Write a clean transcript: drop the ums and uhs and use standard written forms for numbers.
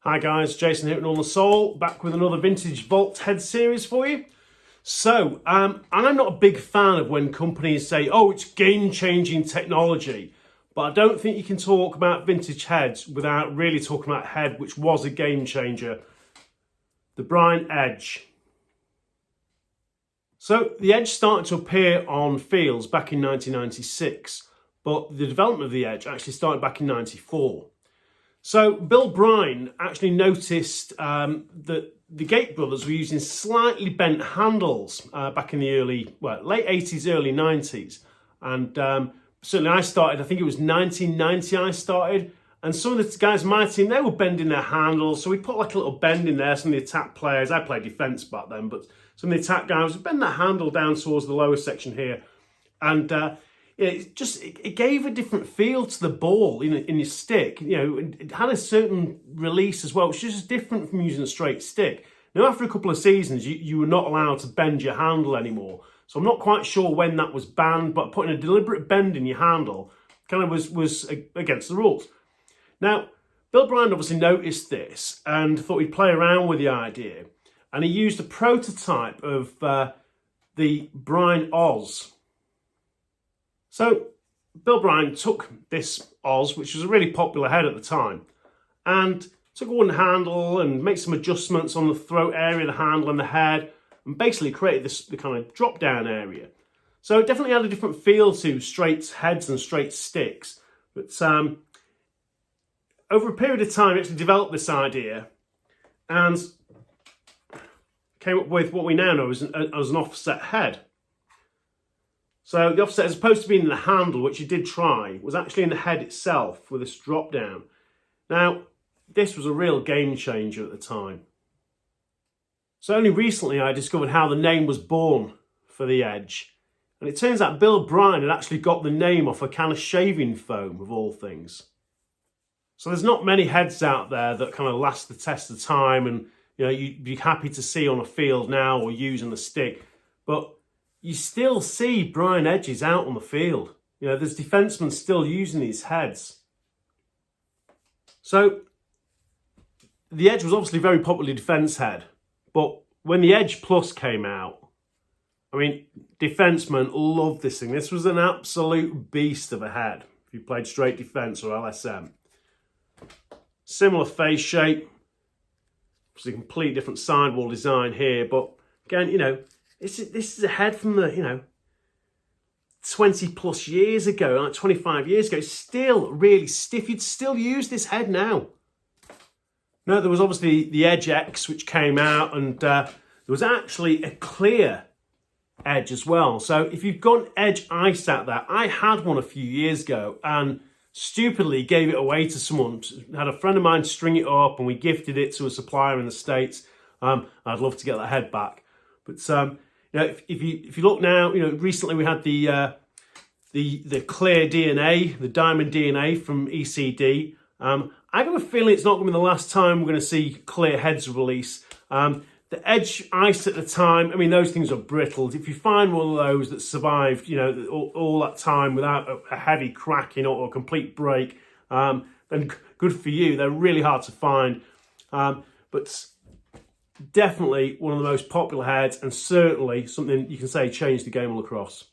Hi guys, Jason here at On the Soul, back with another vintage Vault Heads series for you. So, and I'm not a big fan of when companies say, oh, it's game-changing technology, but I don't think you can talk about vintage heads without really talking about a head which was a game changer, the Brine Edge. So the Edge started to appear on fields back in 1996, but the development of the Edge actually started back in 94. So Bill Brine actually noticed that the Gate brothers were using slightly bent handles back in the late 80s, early 90s. And certainly I started, I think it was 1990 I started. And some of the guys in my team, they were bending their handles. So we put like a little bend in there. Some of the attack players, I played defence back then, but some of the attack guys would bend that handle down towards the lower section here. And it gave a different feel to the ball in your stick. You know, it had a certain release as well, which is just different from using a straight stick. Now, after a couple of seasons, you were not allowed to bend your handle anymore. So I'm not quite sure when that was banned, but putting a deliberate bend in your handle kind of was against the rules. Now, Bill Brine obviously noticed this and thought he'd play around with the idea. And he used a prototype of the Brine Oz. So Bill Brine took this Oz, which was a really popular head at the time, and took a wooden handle and made some adjustments on the throat area, the handle and the head, and basically created the kind of drop down area. So it definitely had a different feel to straight heads and straight sticks. But over a period of time, he actually developed this idea and came up with what we now know as an offset head. So the offset, as opposed to being in the handle, which you did try, was actually in the head itself with this drop down. Now, this was a real game changer at the time. So only recently I discovered how the name was born for the Edge. And it turns out Bill Brine had actually got the name off a can of shaving foam, of all things. So there's not many heads out there that kind of last the test of time and you'd be happy to see on a field now or using a stick. But you still see Brine Edges out on the field. There's defensemen still using these heads. So the Edge was obviously a very popular defence head, but when the Edge Plus came out, I mean, defensemen loved this thing. This was an absolute beast of a head if you played straight defence or LSM. Similar face shape. It's a completely different sidewall design here, but again, this is a head from the, 20 plus years ago, like 25 years ago. It's still really stiff. You'd still use this head now. No, there was obviously the Edge X, which came out, and there was actually a clear Edge as well. So if you've got an Edge Ice out there, I had one a few years ago and stupidly gave it away to someone. I had a friend of mine string it up and we gifted it to a supplier in the States. I'd love to get that head back. But if you look now, recently we had the clear DNA, the diamond DNA from ECD. I have a feeling it's not going to be the last time we're going to see clear heads release. The Edge Ice at the time, I mean, those things are brittle. If you find one of those that survived, all that time without a heavy cracking or a complete break, then good for you. They're really hard to find. But definitely one of the most popular heads and certainly something you can say changed the game of lacrosse.